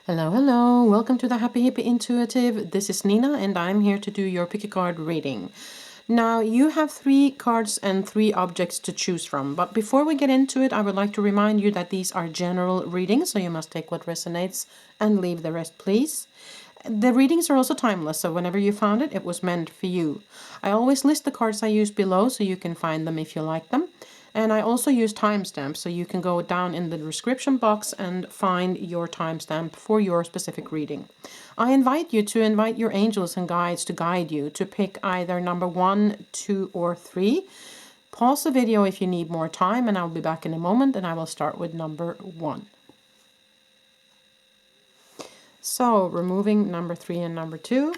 Hello, hello. Welcome to the Happy Hippie Intuitive. This is Nina and I'm here to do your pick a card reading. Now, you have 3 cards and 3 objects to choose from. But before we get into it, I would like to remind you that these are general readings, so you must take what resonates and leave the rest, please. The readings are also timeless, so whenever you found it, it was meant for you. I always list the cards I use below so you can find them if you like them. And I also use timestamps, so you can go down in the description box and find your timestamp for your specific reading. I invite you to invite your angels and guides to guide you to pick either number 1, 2, or 3. Pause the video if you need more time, and I'll be back in a moment, and I will start with number 1. So, removing number 3 and number 2.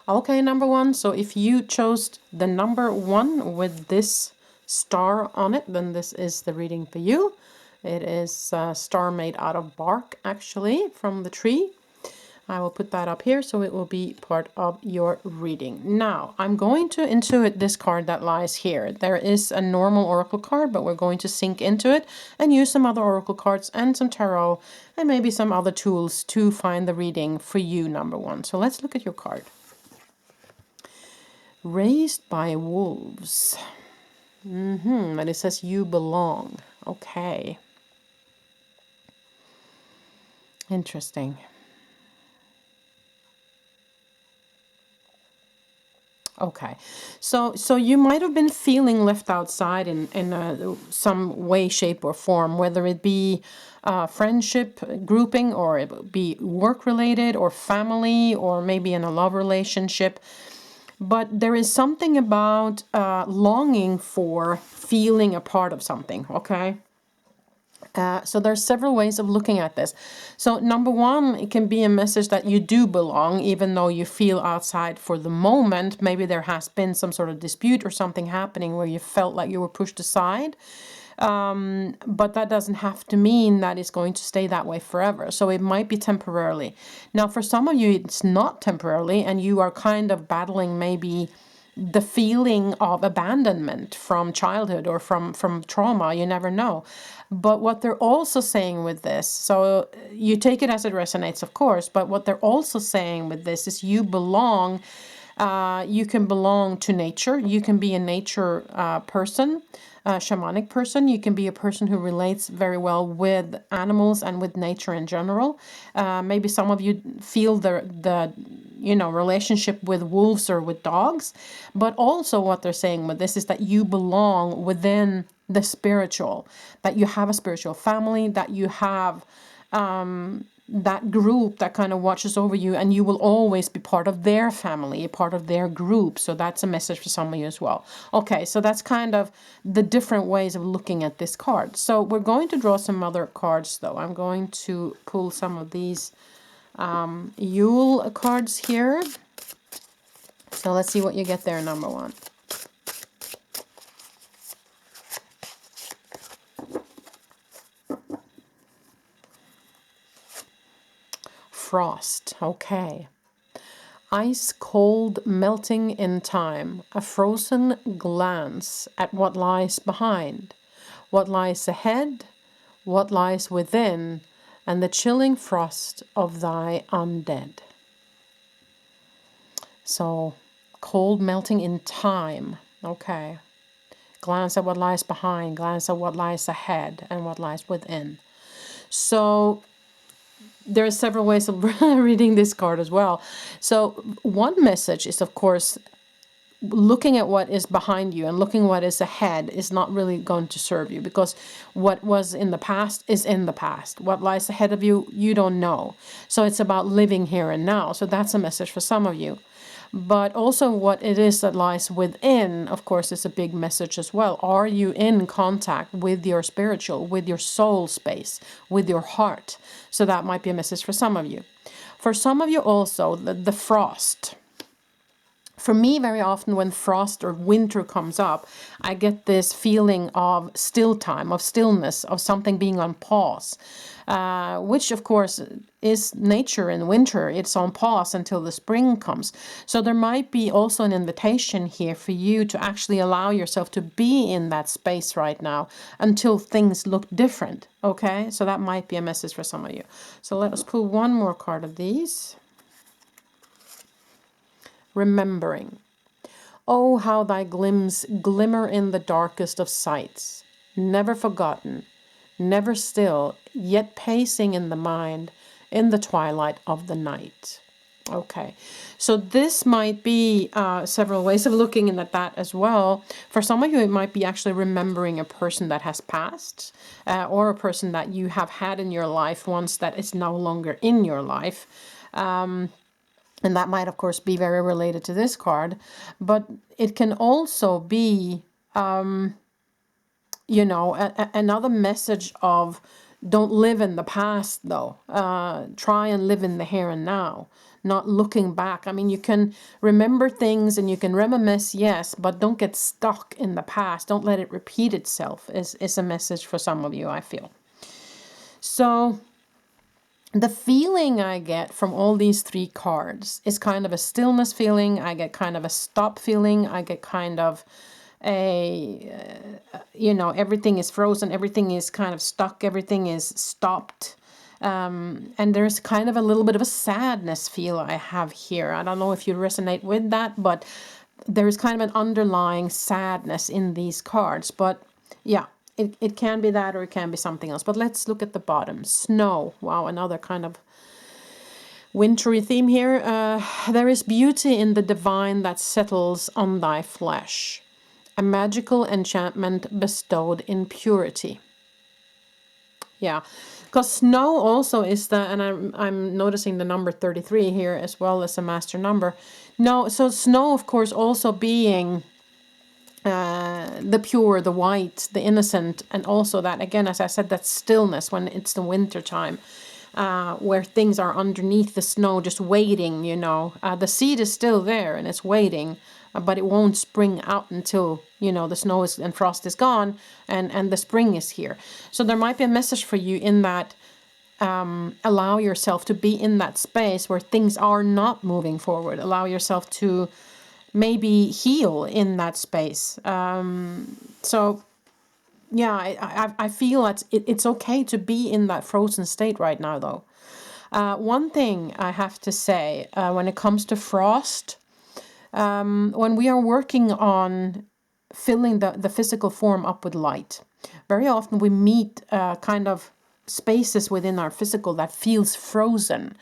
Okay, number 1. So if you chose the number 1 with this star on it, then this is the reading for you. It is a star made out of bark, actually, from the tree. I will put that up here so it will be part of your reading. Now, I'm going to intuit this card that lies here. There is a normal oracle card, but we're going to sink into it and use some other oracle cards and some tarot and maybe some other tools to find the reading for you, number 1. So let's look at your card. Raised by wolves. And it says you belong. Okay. Interesting. Okay, so you might have been feeling left outside in some way, shape, or form, whether it be friendship grouping, or it be work related, or family, or maybe in a love relationship. But there is something about longing for feeling a part of something, okay? So there's several ways of looking at this. So number 1, it can be a message that you do belong, even though you feel outside for the moment. Maybe there has been some sort of dispute or something happening where you felt like you were pushed aside. But that doesn't have to mean that it's going to stay that way forever. So it might be temporarily. Now, for some of you, it's not temporarily, and you are kind of battling maybe the feeling of abandonment from childhood or from trauma. You never know. But what they're also saying with this, so you take it as it resonates, of course, but what they're also saying with this is you belong. You can belong to nature. You can be a nature person, a shamanic person. You can be a person who relates very well with animals and with nature in general. Maybe some of you feel the relationship with wolves or with dogs. But also what they're saying with this is that you belong within the spiritual, that you have a spiritual family, that you have that group that kind of watches over you, and you will always be part of their family, part of their group. So that's a message for some of you as well. Okay, so that's kind of the different ways of looking at this card. So we're going to draw some other cards, though. I'm going to pull some of these Yule cards here. So let's see what you get there, number 1. Frost. Okay. Ice cold melting in time, a frozen glance at what lies behind, what lies ahead, what lies within, and the chilling frost of thy undead. So, cold melting in time. Okay. Glance at what lies behind, glance at what lies ahead, and what lies within. So, there are several ways of reading this card as well. So one message is, of course, looking at what is behind you and looking what is ahead is not really going to serve you, because what was in the past is in the past. What lies ahead of you, you don't know. So it's about living here and now. So that's a message for some of you. But also what it is that lies within, of course, is a big message as well. Are you in contact with your spiritual, with your soul space, with your heart? So that might be a message for some of you. For some of you also, the frost. For me, very often when frost or winter comes up, I get this feeling of still time, of stillness, of something being on pause, which of course is nature in winter. It's on pause until the spring comes. So there might be also an invitation here for you to actually allow yourself to be in that space right now until things look different. Okay, so that might be a message for some of you. So let us pull one more card of these. Remembering. Oh, how thy glims glimmer in the darkest of sights, never forgotten, never still, yet pacing in the mind, in the twilight of the night. Okay, so this might be several ways of looking at that as well. For some of you, it might be actually remembering a person that has passed, or a person that you have had in your life once that is no longer in your life. And that might, of course, be very related to this card. But it can also be, another message of don't live in the past, though. Try and live in the here and now, not looking back. I mean, you can remember things and you can reminisce, yes, but don't get stuck in the past. Don't let it repeat itself, is a message for some of you, I feel. So the feeling I get from all these three cards is kind of a stillness feeling. I get kind of a stop feeling. I get kind of everything is frozen. Everything is kind of stuck. Everything is stopped. And there's kind of a little bit of a sadness feel I have here. I don't know if you resonate with that, but there's kind of an underlying sadness in these cards. But yeah. It can be that or it can be something else. But let's look at the bottom. Snow. Wow, another kind of wintry theme here. There is beauty in the divine that settles on thy flesh. A magical enchantment bestowed in purity. Yeah, because snow also is and I'm noticing the number 33 here as well as a master number. No, so snow, of course, also being the pure, the white, the innocent, and also that, again, as I said, that stillness when it's the winter time, where things are underneath the snow just waiting, the seed is still there and it's waiting, but it won't spring out until, the snow is and frost is gone and the spring is here. So there might be a message for you in that, allow yourself to be in that space where things are not moving forward. Allow yourself to maybe heal in that space. So yeah, I feel that it's okay to be in that frozen state right now, though. One thing I have to say, when it comes to frost, when we are working on filling the physical form up with light, very often we meet kind of spaces within our physical that feels frozen.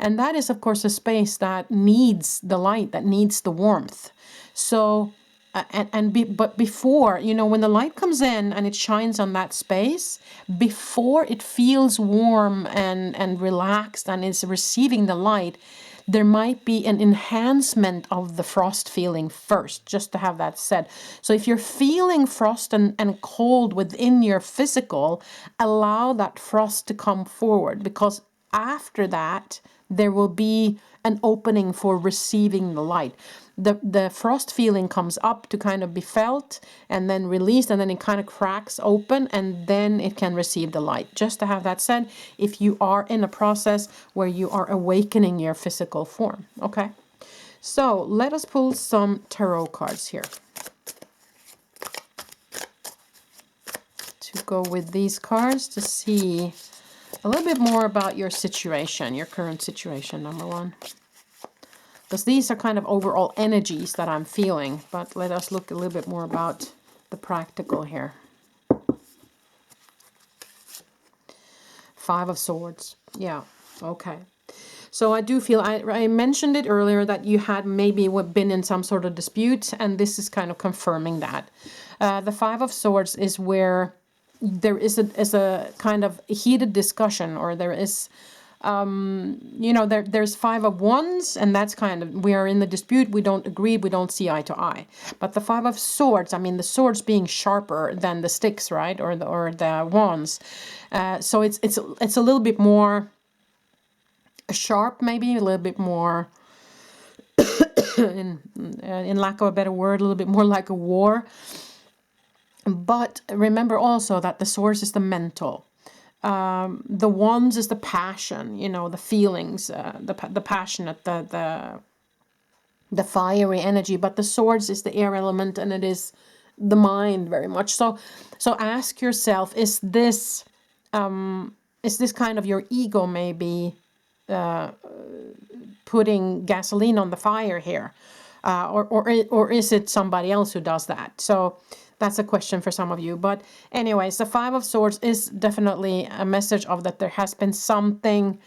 And that is, of course, a space that needs the light, that needs the warmth. So, but before, when the light comes in and it shines on that space, before it feels warm and relaxed and is receiving the light, there might be an enhancement of the frost feeling first, just to have that said. So if you're feeling frost and cold within your physical, allow that frost to come forward, because after that, there will be an opening for receiving the light. The frost feeling comes up to kind of be felt and then released, and then it kind of cracks open, and then it can receive the light. Just to have that said, if you are in a process where you are awakening your physical form. Okay, so let us pull some tarot cards here to go with these cards to see a little bit more about your situation, your current situation, number one. Because these are kind of overall energies that I'm feeling, but let us look a little bit more about the practical here. Five of Swords. Yeah, okay. So I do feel, I mentioned it earlier that you had maybe been in some sort of dispute, and this is kind of confirming that. The Five of Swords is where there is a kind of heated discussion, or there is... there's Five of Wands, and that's kind of, we are in the dispute, we don't agree, we don't see eye to eye. But the Five of Swords, I mean, the swords being sharper than the sticks, right, or the wands. So it's a little bit more sharp, maybe a little bit more in lack of a better word, a little bit more like a war. But remember also that the source is the mental. The wands is the passion, you know, the feelings, the passionate, the fiery energy. But the swords is the air element, and it is the mind very much. So ask yourself: is this kind of your ego maybe putting gasoline on the fire here, or is it somebody else who does that? So that's a question for some of you. But anyways, the Five of Swords is definitely a message of that there has been something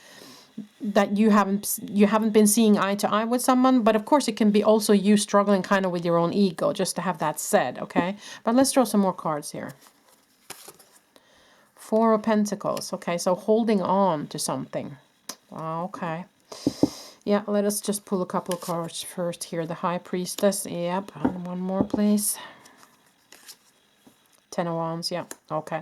that you haven't been seeing eye to eye with someone. But of course, it can be also you struggling kind of with your own ego, just to have that said, okay? But let's draw some more cards here. Four of Pentacles. Okay, so holding on to something. Okay. Yeah, let us just pull a couple of cards first here. The High Priestess. Yep, and one more, please. Ten of Wands. Yeah, okay.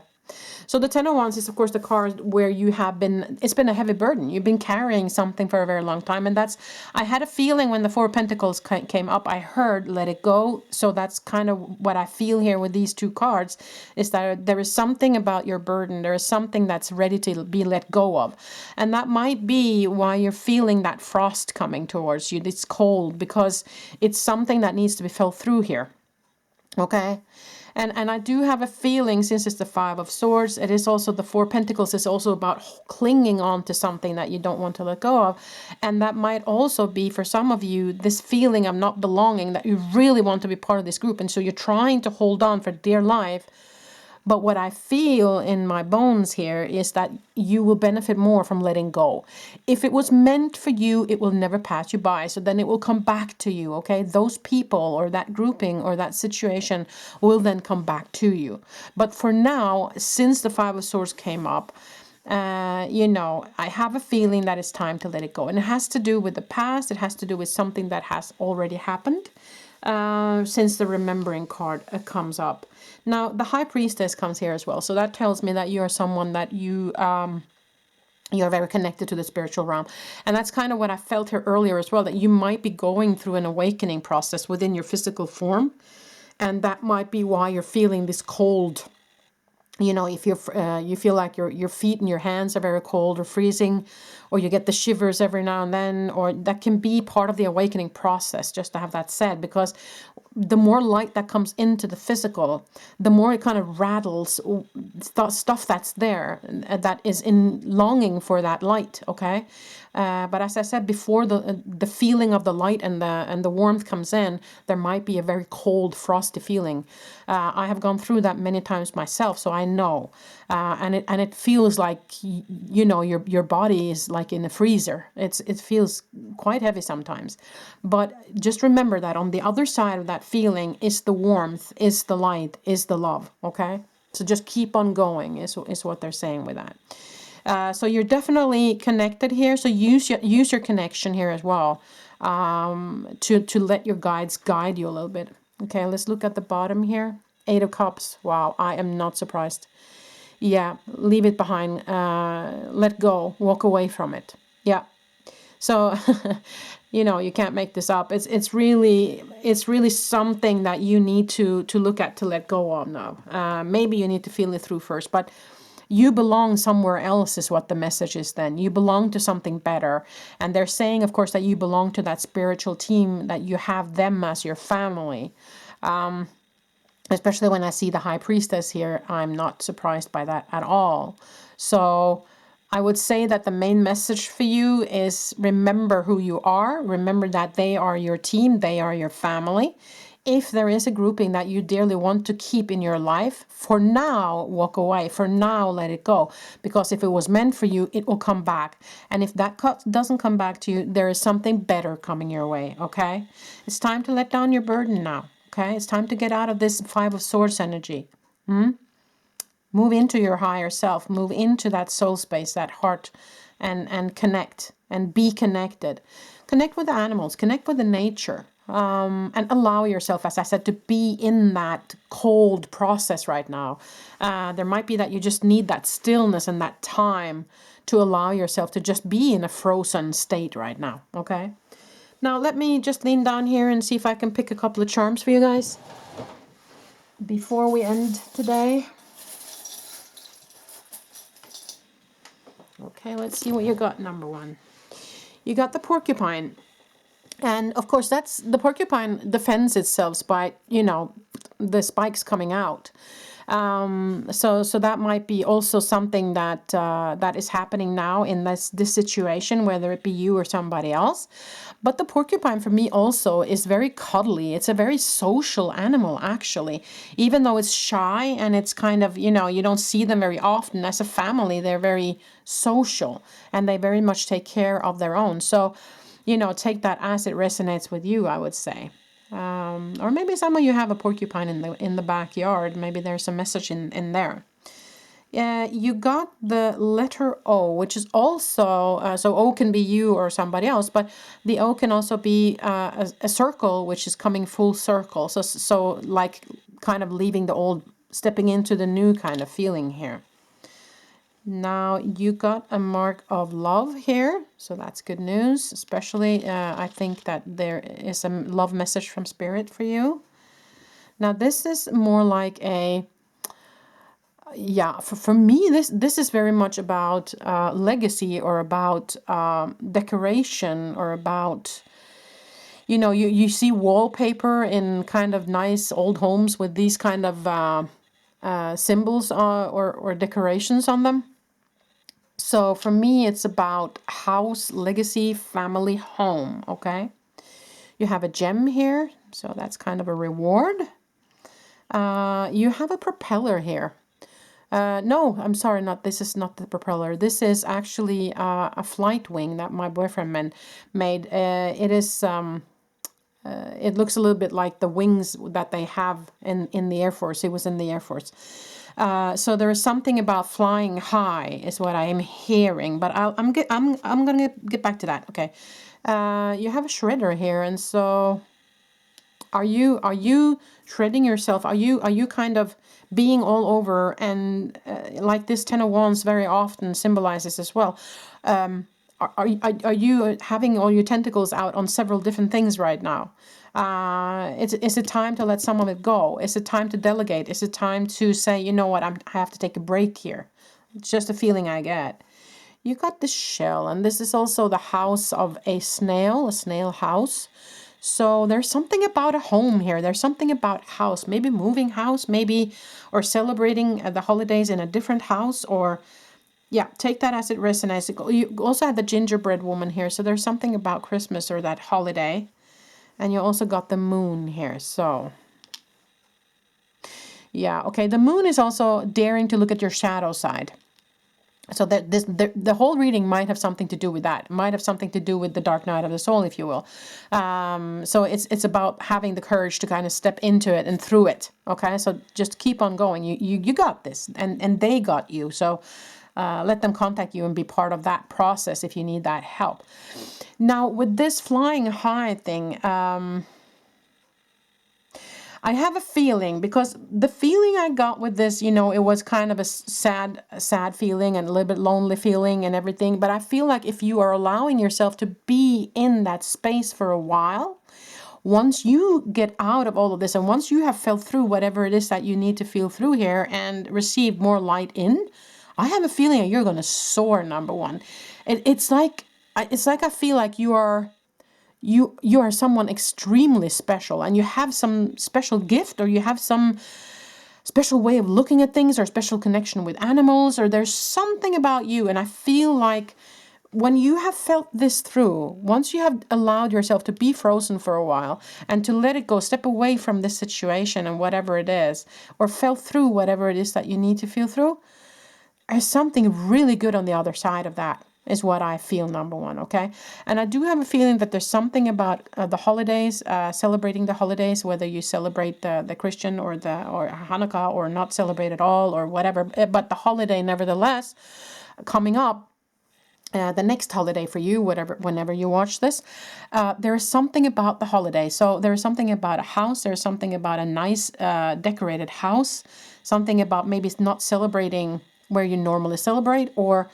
So the Ten of Wands is, of course, the card where you have been, it's been a heavy burden. You've been carrying something for a very long time. And that's, I had a feeling when the Four of Pentacles came up, I heard let it go. So that's kind of what I feel here with these two cards, is that there is something about your burden. There is something that's ready to be let go of. And that might be why you're feeling that frost coming towards you. It's cold because it's something that needs to be felt through here. Okay. And I do have a feeling, since it's the Five of Swords, it is also the Four of Pentacles is also about clinging on to something that you don't want to let go of. And that might also be, for some of you, this feeling of not belonging, that you really want to be part of this group. And so you're trying to hold on for dear life. But what I feel in my bones here is that you will benefit more from letting go. If it was meant for you, it will never pass you by. So then it will come back to you, okay? Those people or that grouping or that situation will then come back to you. But for now, since the Five of Swords came up, you know, I have a feeling that it's time to let it go. And it has to do with the past. It has to do with something that has already happened. Since the Remembering card comes up. Now, the High Priestess comes here as well. So that tells me that you are someone that you're very connected to the spiritual realm. And that's kind of what I felt here earlier as well, that you might be going through an awakening process within your physical form. And that might be why you're feeling this cold. You know, if you feel like your feet and your hands are very cold or freezing, or you get the shivers every now and then, or that can be part of the awakening process, just to have that said, because the more light that comes into the physical, the more it kind of rattles stuff that's there, that is in longing for that light, okay? But as I said before, the feeling of the light and the warmth comes in, there might be a very cold, frosty feeling. I have gone through that many times myself, so I know. And it feels like, you know, your body is like in a freezer. It feels quite heavy sometimes. But just remember that on the other side of that feeling is the warmth, is the light, is the love, okay? So just keep on going is what they're saying with that. So you're definitely connected here. So use your connection here as well, to let your guides guide you a little bit. Okay, let's look at the bottom here. Eight of Cups. Wow, I am not surprised. Yeah, leave it behind. Let go. Walk away from it. Yeah. So, you know, you can't make this up. It's really something that you need to look at, to let go of now. Maybe you need to feel it through first, but you belong somewhere else is what the message is then. You belong to something better. And they're saying, of course, that you belong to that spiritual team, that you have them as your family. Especially when I see the High Priestess here, I'm not surprised by that at all. So I would say that the main message for you is remember who you are. Remember that they are your team. They are your family. If there is a grouping that you dearly want to keep in your life, for now, walk away. For now, let it go. Because if it was meant for you, it will come back. And if that doesn't come back to you, there is something better coming your way, okay? It's time to let down your burden now, okay? It's time to get out of this Five of Swords energy. Move into your higher self. Move into that soul space, that heart, and connect and be connected. Connect with the animals. Connect with the nature. And allow yourself, as I said, to be in that cold process right now. There might be that you just need that stillness and that time to allow yourself to just be in a frozen state right now, okay? Now let me just lean down here and see if I can pick a couple of charms for you guys before we end today. Okay, let's see what you got, number one. You got the porcupine. And of course, that's the porcupine defends itself by, you know, the spikes coming out. So that might be also something that that is happening now in this situation, whether it be you or somebody else. But the porcupine for me also is very cuddly. It's a very social animal, actually. Even though it's shy and it's kind of, you know, you don't see them very often. As a family, they're very social and they very much take care of their own. So, you know, take that as it resonates with you, I would say. Or maybe some of you have a porcupine in the backyard. Maybe there's a message in there. You got the letter O, which is also, so O can be you or somebody else, but the O can also be a circle, which is coming full circle. So like kind of leaving the old, stepping into the new kind of feeling here. Now you got a mark of love here, so that's good news. Especially, I think that there is a love message from Spirit for you. Now this is more like a, yeah, for me, this is very much about legacy or about decoration or about, you know, you see wallpaper in kind of nice old homes with these kind of symbols or decorations on them. So for me, it's about house, legacy, family, home, okay? You have a gem here, so that's kind of a reward. You have a propeller here. No, I'm sorry, this is not the propeller. This is actually a flight wing that my boyfriend made. It is, it looks a little bit like the wings that they have in the Air Force. He was in the Air Force. So there is something about flying high, is what I am hearing. But I'm gonna get back to that. Okay, you have a shredder here, and so are you shredding yourself? Are you kind of being all over and like this Ten of Wands very often symbolizes as well? Are you having all your tentacles out on several different things right now? Is it time to let some of it go? Is it time to delegate? Is it time to say, you know what, I have to take a break here? It's just a feeling I get. You got the shell, and this is also the house of a snail house. So there's something about a home here. There's something about house, maybe moving house, maybe, or celebrating the holidays in a different house, or yeah, take that as it resonates. You also have the gingerbread woman here, so there's something about Christmas or that holiday. And you also got the moon here, so yeah, okay. The moon is also daring to look at your shadow side. So that the whole reading might have something to do with that. It might have something to do with the dark night of the soul, if you will. So it's about having the courage to kind of step into it and through it. Okay, so just keep on going. You got this, and they got you. So let them contact you and be part of that process if you need that help. Now, with this flying high thing, I have a feeling, because the feeling I got with this, you know, it was kind of a sad feeling and a little bit lonely feeling and everything. But I feel like if you are allowing yourself to be in that space for a while, once you get out of all of this and once you have felt through whatever it is that you need to feel through here and receive more light in, I have a feeling that you're going to soar, number one. It's like I feel like you are someone extremely special, and you have some special gift, or you have some special way of looking at things, or special connection with animals, or there's something about you. And I feel like when you have felt this through, once you have allowed yourself to be frozen for a while and to let it go, step away from this situation and whatever it is, or felt through whatever it is that you need to feel through, there's something really good on the other side of that, is what I feel, number one, okay? And I do have a feeling that there's something about the holidays, celebrating the holidays, whether you celebrate the Christian or Hanukkah or not celebrate at all or whatever, but the holiday nevertheless coming up, the next holiday for you, whenever you watch this, there is something about the holiday. So there is something about a house, there's something about a nice decorated house, something about maybe it's not celebrating where you normally celebrate, or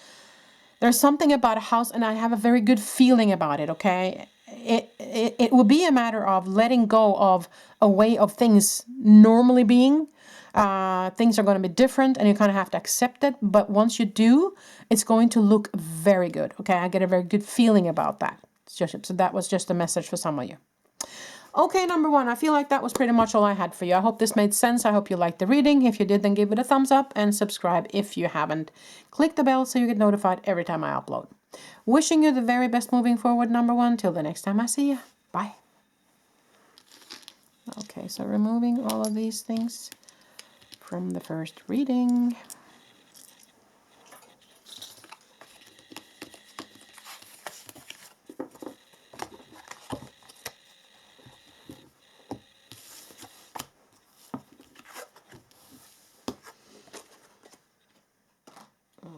there's something about a house, and I have a very good feeling about it, okay? it will be a matter of letting go of a way of things normally being. Things are going to be different and you kind of have to accept it. But once you do, it's going to look very good. Okay, I get a very good feeling about that. So that was just a message for some of you. Okay, number one, I feel like that was pretty much all I had for you. I hope this made sense. I hope you liked the reading. If you did, then give it a thumbs up and subscribe if you haven't. Click the bell so you get notified every time I upload. Wishing you the very best moving forward, number one. Till the next time I see you. Bye. Okay, so removing all of these things from the first reading.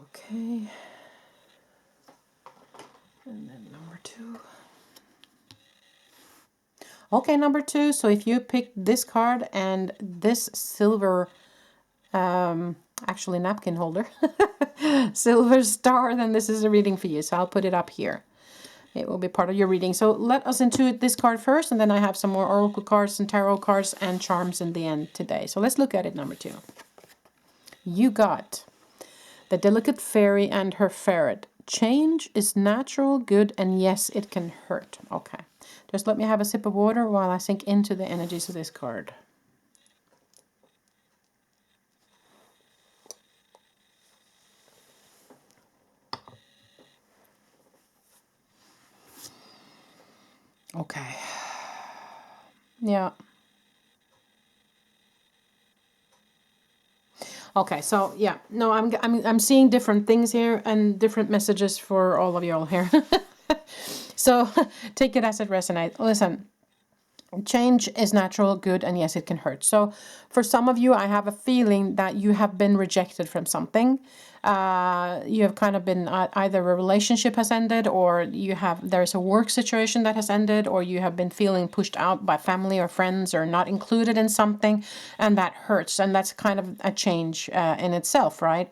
Okay. And then number two. Okay, number two. So if you picked this card and this silver, actually napkin holder, silver star, then this is a reading for you. So I'll put it up here. It will be part of your reading. So let us intuit this card first, and then I have some more oracle cards and tarot cards and charms in the end today. So let's look at it, number two. You got the delicate fairy and her ferret. Change is natural, good, and yes, it can hurt. Okay. Just let me have a sip of water while I sink into the energies of this card. Okay. Yeah. Okay, so yeah, no, I'm seeing different things here and different messages for all of you all here. So take it as it resonates. Listen, change is natural, good, and yes, it can hurt. So for some of you, I have a feeling that you have been rejected from something. You have kind of been either a relationship has ended, or there's a work situation that has ended, or you have been feeling pushed out by family or friends or not included in something, and that hurts. And that's kind of a change in itself, right?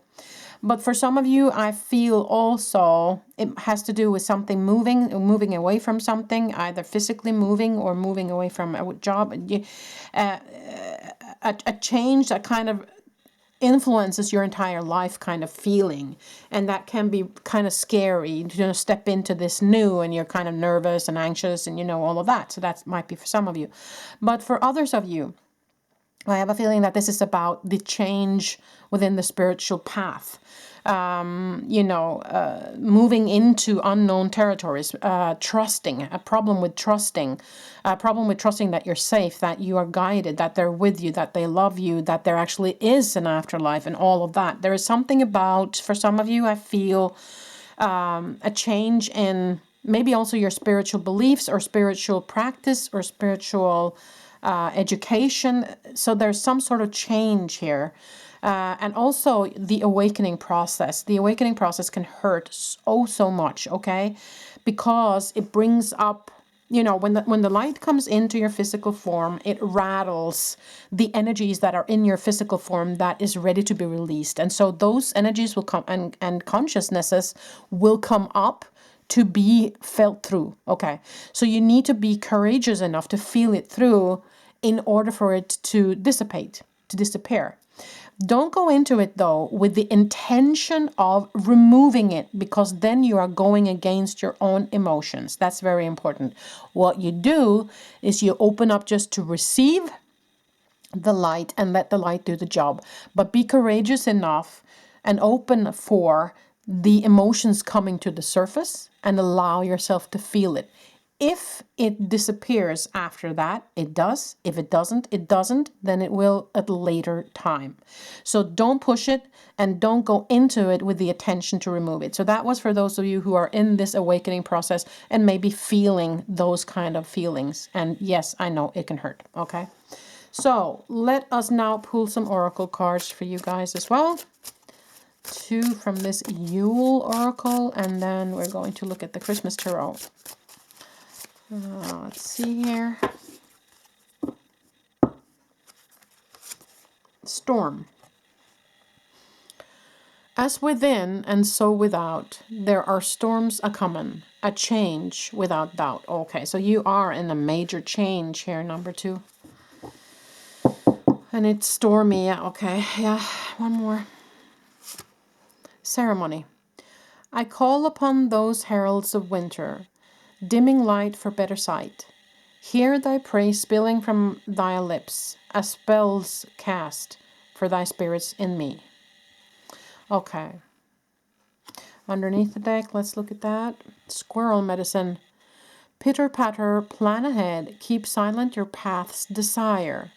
But for some of you, I feel also it has to do with something moving away from something, either physically moving or moving away from a job. A change that kind of influences your entire life kind of feeling. And that can be kind of scary to step into this new, and you're kind of nervous and anxious and all of that. So that might be for some of you. But for others of you, I have a feeling that this is about the change within the spiritual path. Moving into unknown territories, trusting, a problem with trusting that you're safe, that you are guided, that they're with you, that they love you, that there actually is an afterlife, and all of that. There is something about, for some of you, I feel a change in maybe also your spiritual beliefs or spiritual practice or spiritual education. So there's some sort of change here. And also the awakening process. The awakening process can hurt so much, okay? Because it brings up, when the light comes into your physical form, it rattles the energies that are in your physical form that is ready to be released. And so those energies will come, and consciousnesses will come up to be felt through, okay? So you need to be courageous enough to feel it through in order for it to dissipate, to disappear. Don't go into it, though, with the intention of removing it, because then you are going against your own emotions. That's very important. What you do is you open up just to receive the light and let the light do the job. But be courageous enough and open for the emotions coming to the surface and allow yourself to feel it. If it disappears after that, it does. If it doesn't, it doesn't. Then it will at a later time. So don't push it and don't go into it with the intention to remove it. So that was for those of you who are in this awakening process and maybe feeling those kind of feelings. And yes, I know it can hurt. Okay. So let us now pull some oracle cards for you guys as well. Two from this Yule oracle, and then we're going to look at the Christmas tarot. Let's see here. Storm. As within and so without, there are storms a-coming, a change without doubt. Okay, so you are in a major change here, number 2. And it's stormy, yeah, okay, yeah, one more. Ceremony. I call upon those heralds of winter, dimming light for better sight. Hear thy praise spilling from thy lips, as spells cast for thy spirits in me. Okay. Underneath the deck, let's look at that. Squirrel medicine. Pitter patter, plan ahead, keep silent your path's desire.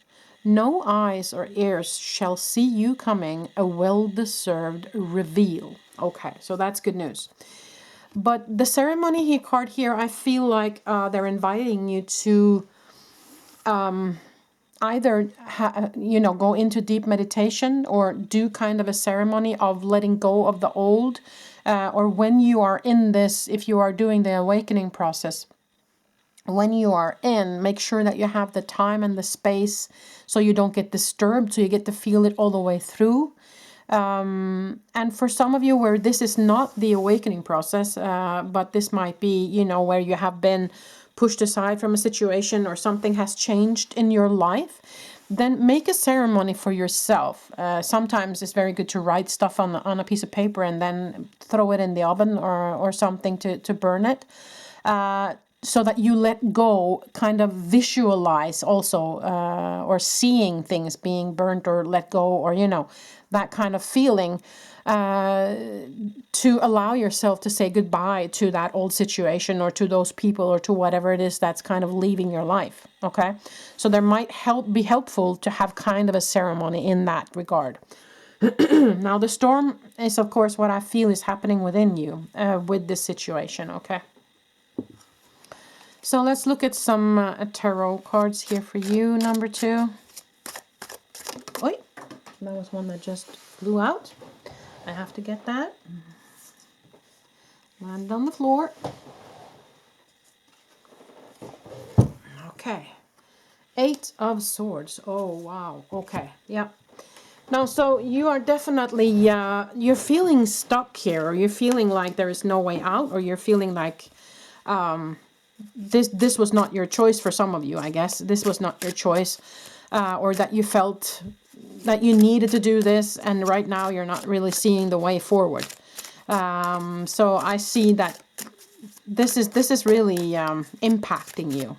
No eyes or ears shall see you coming, a well-deserved reveal. Okay, so that's good news. But the ceremony card here, I feel like they're inviting you to either go into deep meditation or do kind of a ceremony of letting go of the old, or when you are in this, if you are doing the awakening process, when you are in, make sure that you have the time and the space so you don't get disturbed, so you get to feel it all the way through. And for some of you where this is not the awakening process, but this might be, where you have been pushed aside from a situation or something has changed in your life, then make a ceremony for yourself. Sometimes it's very good to write stuff on a piece of paper and then throw it in the oven or something to burn it. So that you let go, kind of visualize also, or seeing things being burnt or let go, or, that kind of feeling, to allow yourself to say goodbye to that old situation or to those people or to whatever it is that's kind of leaving your life. Okay. So there might be helpful to have kind of a ceremony in that regard. Now the storm is, of course, what I feel is happening within you, with this situation. Okay. So let's look at some tarot cards here for you, number 2. Oi, that was one that just flew out. I have to get that. Land on the floor. Okay. 8 of Swords. Oh, wow. Okay, yeah. Now, so you are definitely, you're feeling stuck here, or you're feeling like there is no way out, or you're feeling like... This was not your choice for some of you, I guess. This was not your choice, or that you felt that you needed to do this, and right now you're not really seeing the way forward. So I see that this is really impacting you.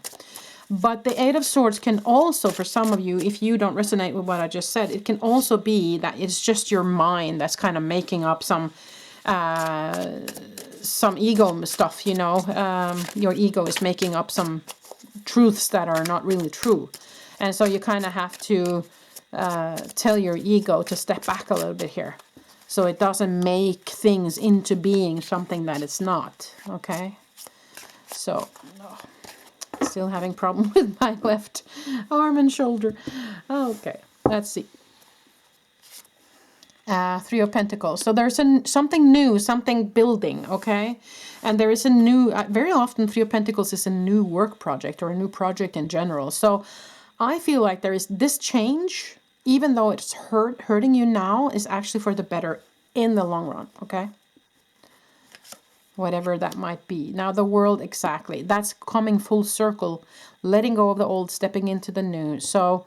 But the 8 of Swords can also, for some of you, if you don't resonate with what I just said, it can also be that it's just your mind that's kind of making up some ego stuff, your ego is making up some truths that are not really true. And so you kind of have to tell your ego to step back a little bit here, so it doesn't make things into being something that it's not. Okay. So, still having problem with my left arm and shoulder. Okay, let's see. 3 of Pentacles. So there's something new, something building, okay? And there is a new, very often 3 of Pentacles is a new work project or a new project in general. So I feel like there is this change, even though it's hurting you now, is actually for the better in the long run, okay? Whatever that might be. Now the world, exactly. That's coming full circle, letting go of the old, stepping into the new. So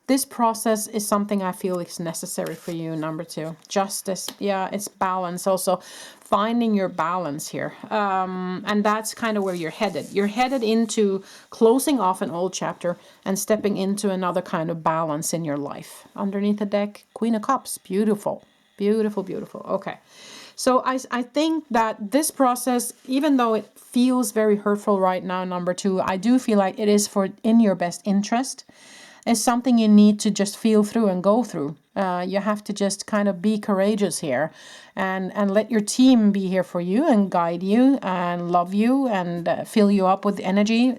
this process is something I feel is necessary for you, number 2. Justice, yeah, it's balance also. Finding your balance here. And that's kind of where you're headed. You're headed into closing off an old chapter and stepping into another kind of balance in your life. Underneath the deck, Queen of Cups. Beautiful, beautiful, beautiful. Okay. So I think that this process, even though it feels very hurtful right now, number 2, I do feel like it is in your best interest. It's something you need to just feel through and go through. You have to just kind of be courageous here and let your team be here for you and guide you and love you and fill you up with energy,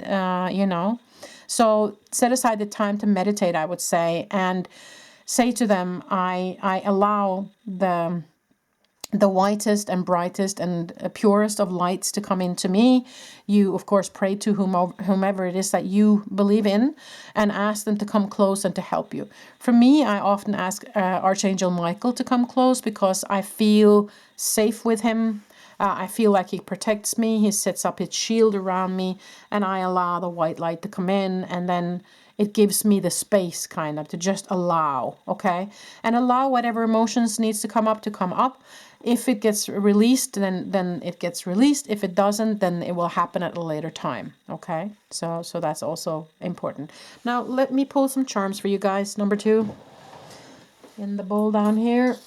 So set aside the time to meditate, I would say, and say to them, I allow the whitest and brightest and purest of lights to come into me. You, of course, pray to whomever it is that you believe in and ask them to come close and to help you. For me, I often ask Archangel Michael to come close because I feel safe with him. I feel like he protects me. He sets up his shield around me, and I allow the white light to come in, and then it gives me the space kind of to just allow, okay? And allow whatever emotions needs to come up. If it gets released, then it gets released. If it doesn't, then it will happen at a later time, okay? So that's also important. Now, let me pull some charms for you guys. Number 2 in the bowl down here.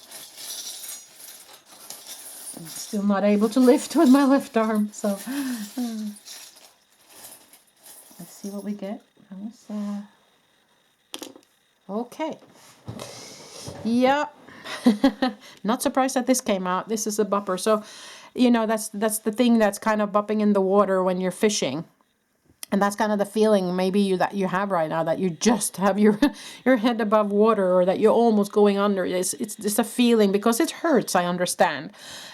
I'm still not able to lift with my left arm, so let's see what we get. Okay. Yeah. Not surprised that this came out. This is a bupper. So, you know, that's the thing that's kind of bumping in the water when you're fishing. And that's kind of the feeling maybe that you have right now, that you just have your head above water, or that you're almost going under. It's just a feeling, because it hurts, I understand.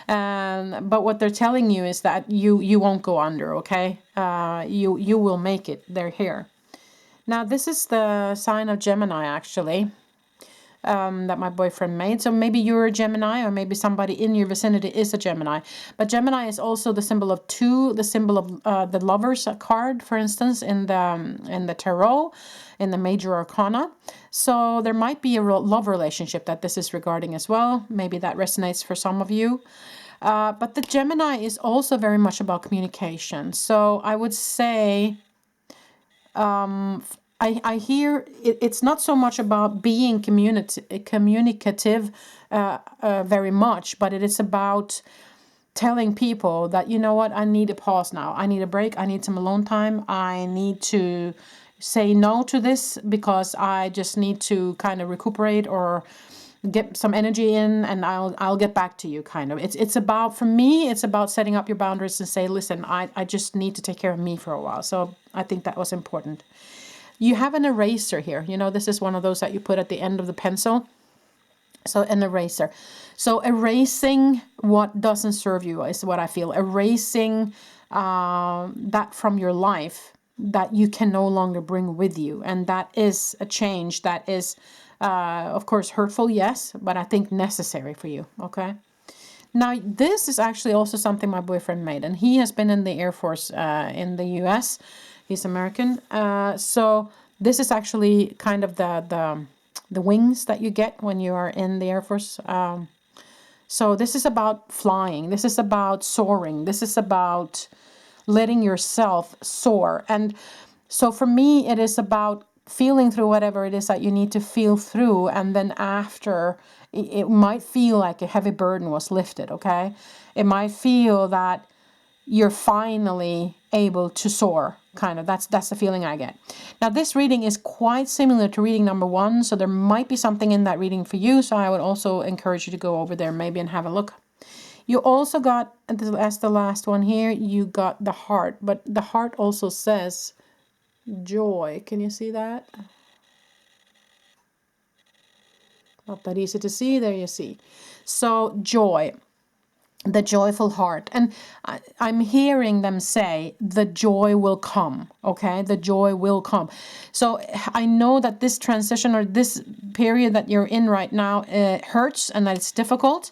But what they're telling you is that you won't go under, okay? You will make it. They're here. Now, this is the sign of Gemini, actually. That my boyfriend made. So maybe you're a Gemini, or maybe somebody in your vicinity is a Gemini. But Gemini is also the symbol of 2, the symbol of the Lovers card, for instance, in the tarot, in the major arcana. So there might be a love relationship that this is regarding as well. Maybe that resonates for some of you. But the Gemini is also very much about communication. So I would say I hear it's not so much about being communicative very much, but it is about telling people that, you know what, I need a pause now. I need a break. I need some alone time. I need to say no to this because I just need to kind of recuperate or get some energy in, and I'll get back to you, kind of. It's about, for me, it's about setting up your boundaries and say, listen, I just need to take care of me for a while. So I think that was important. You have an eraser here. You know, this is one of those that you put at the end of the pencil. So an eraser. So erasing what doesn't serve you is what I feel. Erasing that from your life that you can no longer bring with you. And that is a change that is, of course, hurtful, yes, but I think necessary for you, okay? Now, this is actually also something my boyfriend made, and he has been in the Air Force in the US. He's American. So this is actually kind of the wings that you get when you are in the Air Force. So this is about flying. This is about soaring. This is about letting yourself soar. And so for me, it is about feeling through whatever it is that you need to feel through. And then after, it might feel like a heavy burden was lifted, okay? It might feel that you're finally able to soar, kind of. That's the feeling I get. Now, this reading is quite similar to reading number 1, so there might be something in that reading for you. So I would also encourage you to go over there maybe and have a look. You also got, as the last one here, you got the heart, but the heart also says joy. Can you see that? Not that easy to see. There you see. So joy. The joyful heart. And I'm hearing them say the joy will come, okay? The joy will come. So I know that this transition or this period that you're in right now hurts and that it's difficult,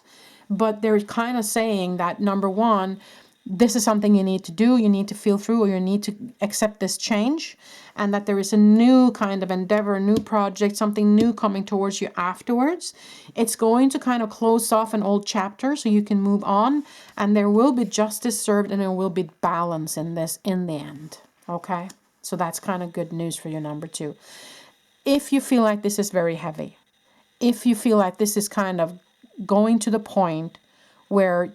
but they're kind of saying that, number 1, this is something you need to do, you need to feel through, or you need to accept this change, and that there is a new kind of endeavor, a new project, something new coming towards you afterwards. It's going to kind of close off an old chapter so you can move on, and there will be justice served, and there will be balance in this in the end, okay? So that's kind of good news for you, number 2. If you feel like this is very heavy, if you feel like this is kind of going to the point where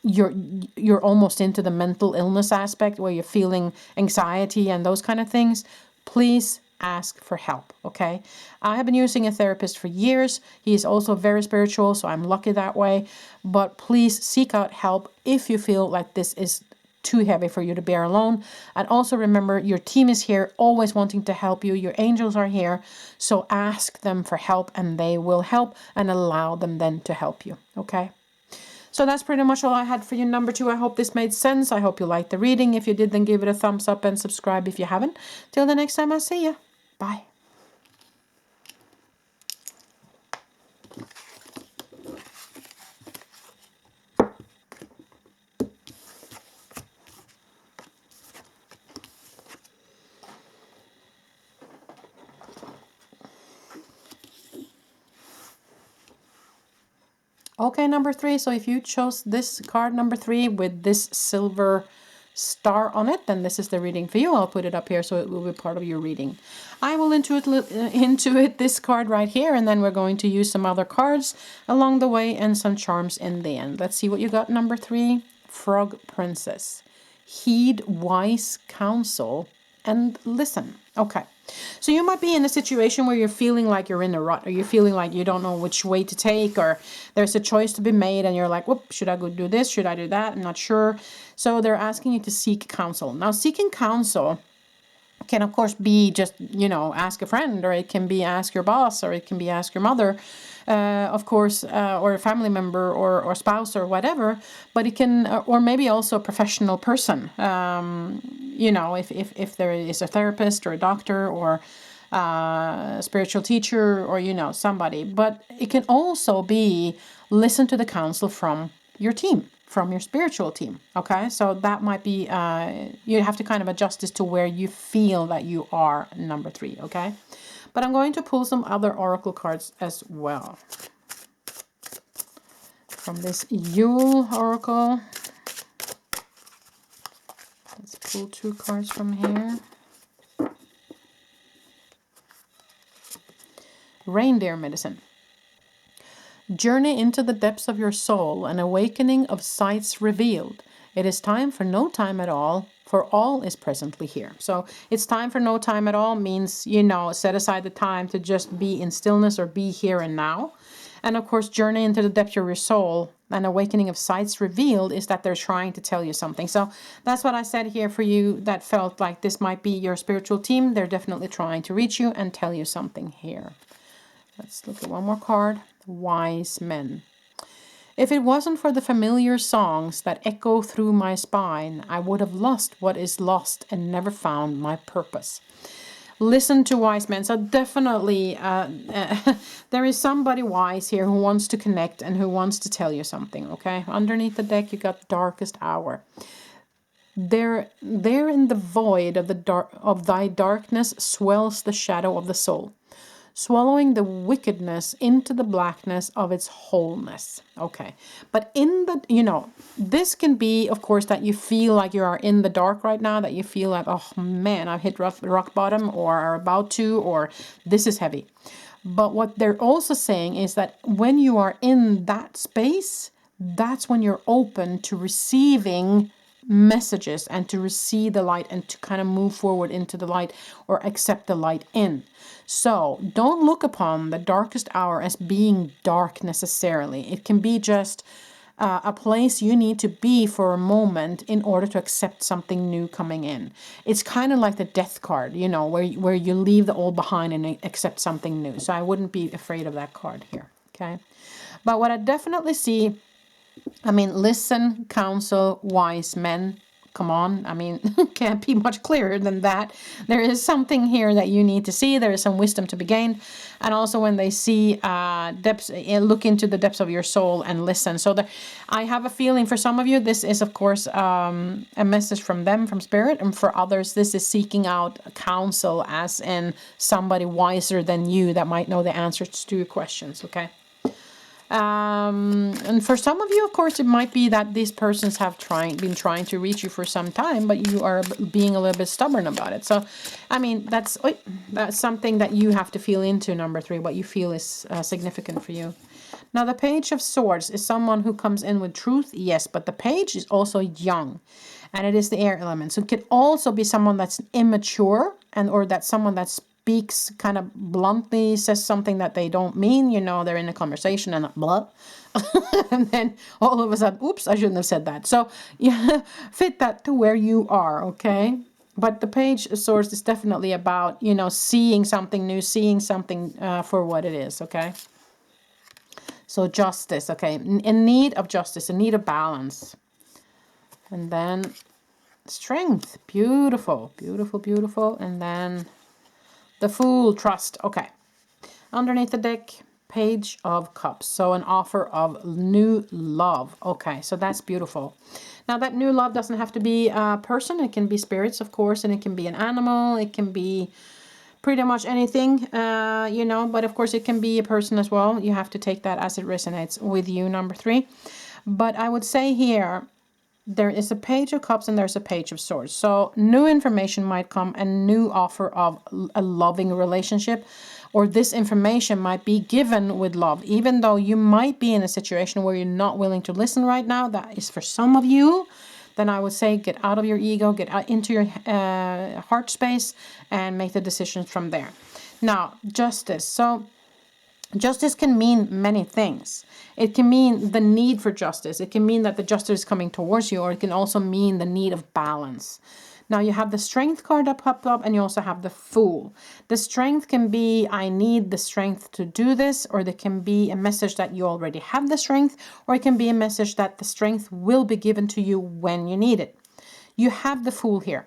you're almost into the mental illness aspect, where you're feeling anxiety and those kind of things, please ask for help, okay? I have been using a therapist for years. He is also very spiritual, so I'm lucky that way. But please seek out help if you feel like this is too heavy for you to bear alone. And also remember, your team is here, always wanting to help you. Your angels are here. So ask them for help, and they will help, and allow them then to help you, okay? So So that's pretty much all I had for you, number 2. I hope this made sense. I hope you liked the reading. If you did, then give it a thumbs up and subscribe if you haven't. Till the next time I see you. Bye. Okay, number 3. So if you chose this card, number 3, with this silver star on it, then this is the reading for you. I'll put it up here so it will be part of your reading. I will intuit this card right here, and then we're going to use some other cards along the way and some charms in the end. Let's see what you got, number 3. Frog Princess. Heed wise counsel and listen. Okay. So you might be in a situation where you're feeling like you're in a rut, or you're feeling like you don't know which way to take, or there's a choice to be made and you're like, whoop, should I go do this? Should I do that? I'm not sure. So they're asking you to seek counsel. Now, seeking counsel can, of course, be just, ask a friend, or it can be ask your boss, or it can be ask your mother, of course, or a family member, or spouse, or whatever. But it can, or maybe also a professional person, if there is a therapist or a doctor or a spiritual teacher, or, somebody. But it can also be listen to the counsel from your team, from your spiritual team. Okay, so that might be, you have to kind of adjust this to where you feel that you are, number 3. Okay, but I'm going to pull some other oracle cards as well from this Yule oracle. Let's pull 2 cards from here. Reindeer medicine. Journey into the depths of your soul, an awakening of sights revealed. It is time for no time at all, for all is presently here. So it's time for no time at all means, set aside the time to just be in stillness or be here and now. And of course, journey into the depths of your soul, an awakening of sights revealed, is that they're trying to tell you something. So that's what I said here for you that felt like this might be your spiritual team. They're definitely trying to reach you and tell you something here. Let's look at one more card. Wise men. If it wasn't for the familiar songs that echo through my spine, I would have lost what is lost and never found my purpose. Listen to wise men. So definitely there is somebody wise here who wants to connect and who wants to tell you something. Okay, underneath the deck you got darkest hour. There in the void of thy darkness swells the shadow of the soul, swallowing the wickedness into the blackness of its wholeness. Okay, but in the, this can be, of course, that you feel like you are in the dark right now, that you feel like, oh man, I've hit rock bottom, or are about to, or this is heavy. But what they're also saying is that when you are in that space, that's when you're open to receiving messages and to receive the light and to kind of move forward into the light or accept the light in. So don't look upon the darkest hour as being dark necessarily. It can be just a place you need to be for a moment in order to accept something new coming in. It's kind of like the death card, where you leave the old behind and accept something new. So I wouldn't be afraid of that card here. Okay. But what I definitely see, listen, counsel, wise men. Come on. Can't be much clearer than that. There is something here that you need to see. There is some wisdom to be gained. And also when they see depths, look into the depths of your soul and listen. So I have a feeling for some of you, this is, of course, a message from them, from spirit. And for others, this is seeking out counsel, as in somebody wiser than you that might know the answers to your questions. Okay. And for some of you, of course, it might be that these persons have been trying to reach you for some time, but you are being a little bit stubborn about it. So, that's something that you have to feel into, number 3, what you feel is significant for you. Now, the Page of Swords is someone who comes in with truth, yes, but the page is also young, and it is the air element. So it could also be someone that's immature, or that's someone that's speaks kind of bluntly, says something that they don't mean, they're in a conversation and blah. And then all of a sudden, oops, I shouldn't have said that. So yeah, fit that to where you are, okay? But the Page of Swords is definitely about, seeing something new, seeing something for what it is, okay? So justice, okay, in need of justice, in need of balance. And then strength, beautiful, beautiful, beautiful. And then the Fool, trust, okay. Underneath the deck, Page of Cups. So an offer of new love. Okay, so that's beautiful. Now that new love doesn't have to be a person. It can be spirits, of course, and it can be an animal. It can be pretty much anything, you know, but of course it can be a person as well. You have to take that as it resonates with you, number 3. But I would say here, there is a Page of Cups and there's a Page of Swords. So new information might come, a new offer of a loving relationship, or this information might be given with love, even though you might be in a situation where you're not willing to listen right now. That is for some of you. Then I would say get out of your ego, get out into your heart space, and make the decisions from there. Now, justice. So justice can mean many things. It can mean the need for justice. It can mean that the justice is coming towards you, or it can also mean the need of balance. Now you have the Strength card that popped up, and you also have the Fool. The Strength can be, I need the strength to do this, or there can be a message that you already have the strength, or it can be a message that the strength will be given to you when you need it. You have the Fool here.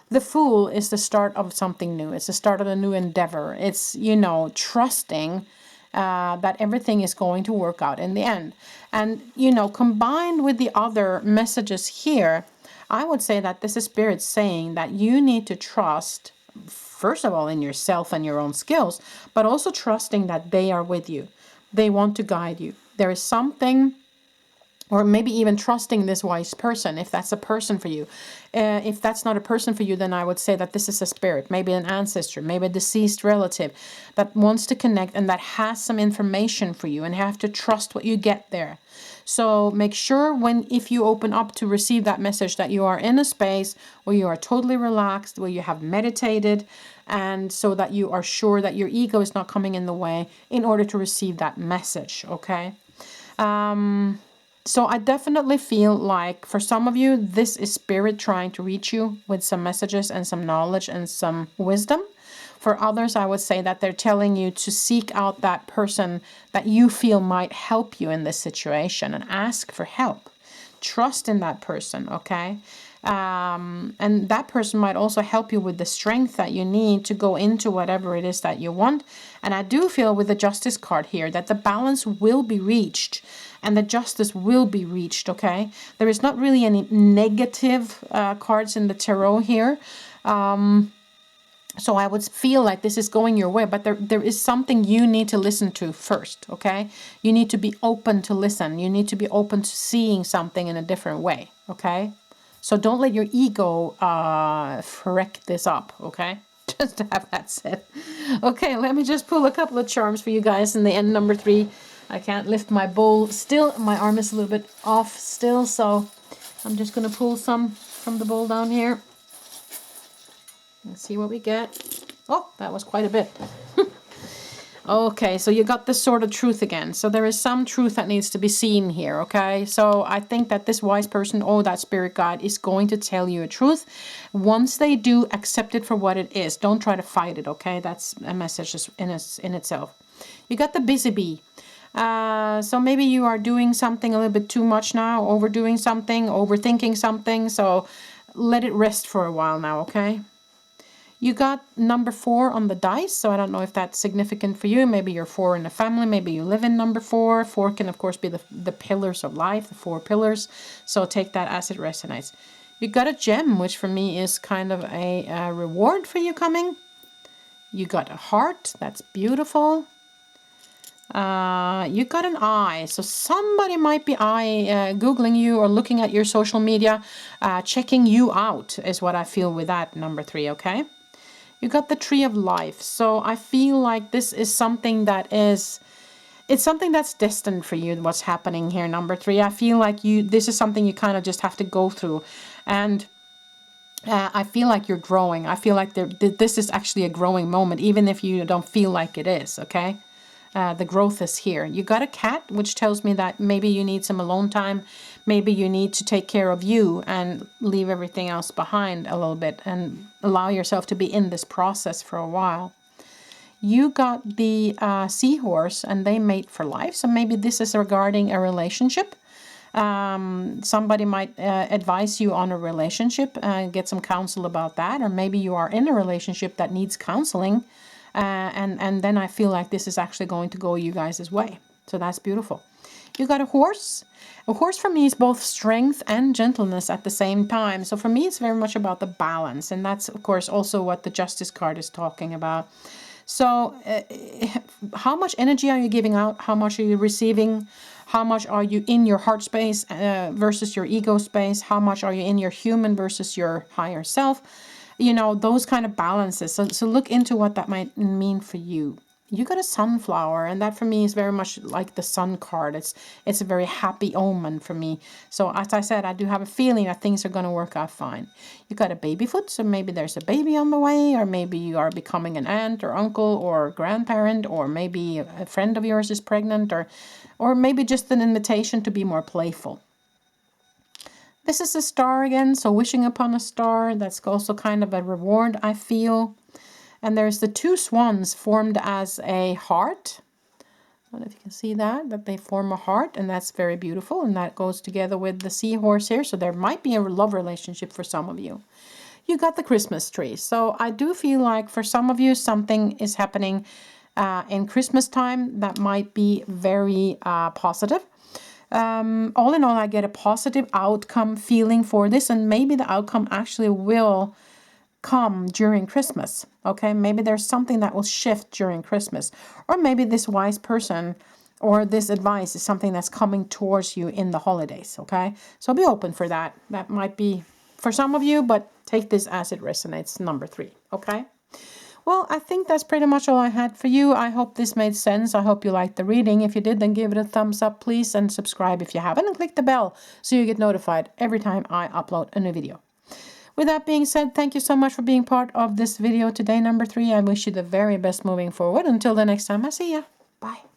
The Fool is the start of something new. It's the start of a new endeavor. It's, you know, trusting that everything is going to work out in the end. And, you know, combined with the other messages here, I would say that this is Spirit saying that you need to trust, first of all, in yourself and your own skills, but also trusting that they are with you. They want to guide you. There is something, or maybe even trusting this wise person, if that's a person for you. If that's not a person for you, then I would say that this is a spirit, maybe an ancestor, maybe a deceased relative that wants to connect and that has some information for you, and you have to trust what you get there. So make sure if you open up to receive that message, that you are in a space where you are totally relaxed, where you have meditated, and so that you are sure that your ego is not coming in the way in order to receive that message, okay? So I definitely feel like for some of you, this is Spirit trying to reach you with some messages and some knowledge and some wisdom. For others, I would say that they're telling you to seek out that person that you feel might help you in this situation and ask for help. Trust in that person, okay? And that person might also help you with the strength that you need to go into whatever it is that you want. And I do feel with the Justice card here that the balance will be reached and the justice will be reached, okay? There is not really any negative cards in the tarot here. So I would feel like this is going your way, but there is something you need to listen to first, okay? You need to be open to listen. You need to be open to seeing something in a different way, okay? So don't let your ego wreck this up, okay? Just to have that said. Okay, let me just pull a couple of charms for you guys in the end, number 3. I can't lift my bowl still. My arm is a little bit off still, so I'm just going to pull some from the bowl down here. Let's see what we get. Oh, that was quite a bit. Okay, so you got this Sword of Truth again. So there is some truth that needs to be seen here, okay? So I think that this wise person or that spirit guide is going to tell you a truth. Once they do, accept it for what it is. Don't try to fight it, okay? That's a message in itself. You got the Busy Bee. So maybe you are doing something a little bit too much now, overdoing something, overthinking something. So let it rest for a while now, okay? You got number 4 on the dice, so I don't know if that's significant for you. Maybe you're 4 in a family, maybe you live in number 4. 4 can, of course, be the pillars of life, the 4 pillars. So take that as it resonates. You got a gem, which for me is kind of a reward for you coming. You got a heart, that's beautiful. You got an eye, so somebody might be Googling you or looking at your social media, checking you out is what I feel with that number 3, okay? You got the Tree of Life, so I feel like this is something it's something that's destined for you, what's happening here, number 3. I feel like this is something you kind of just have to go through, and I feel like you're growing. I feel like this is actually a growing moment, even if you don't feel like it is, okay? The growth is here. You got a cat, which tells me that maybe you need some alone time. Maybe you need to take care of you and leave everything else behind a little bit and allow yourself to be in this process for a while. you got the seahorse, and they mate for life. So maybe this is regarding a relationship. Somebody might advise you on a relationship, get some counsel about that, or maybe you are in a relationship that needs counseling, and then I feel like this is actually going to go you guys' way. So that's beautiful. You got a horse. A horse for me is both strength and gentleness at the same time. So for me, it's very much about the balance, and that's of course also what the Justice card is talking about. So how much energy are you giving out? How much are you receiving? How much are you in your heart space versus your ego space? How much are you in your human versus your higher self? You know, those kind of balances. So look into what that might mean for you. You got a sunflower, and that for me is very much like the sun card. It's a very happy omen for me. So as I said, I do have a feeling that things are going to work out fine. You got a baby foot, so maybe there's a baby on the way, or maybe you are becoming an aunt or uncle or grandparent, or maybe a friend of yours is pregnant, or maybe just an invitation to be more playful. This is a star again, so wishing upon a star. That's also kind of a reward, I feel. And there's the two swans formed as a heart. I don't know if you can see that they form a heart, and that's very beautiful. And that goes together with the seahorse here. So there might be a love relationship for some of you. You got the Christmas tree. So I do feel like for some of you, something is happening in Christmas time that might be very positive. All in all, I get a positive outcome feeling for this, and maybe the outcome actually will come during Christmas. Okay, maybe there's something that will shift during Christmas, or maybe this wise person or this advice is something that's coming towards you in the holidays. Okay, so be open for that. That might be for some of you, but take this as it resonates. Number 3. Okay. Well, I think that's pretty much all I had for you. I hope this made sense. I hope you liked the reading. If you did, then give it a thumbs up, please, and subscribe if you haven't, and click the bell so you get notified every time I upload a new video. With that being said, thank you so much for being part of this video today, number 3. I wish you the very best moving forward. Until the next time, I see ya. Bye.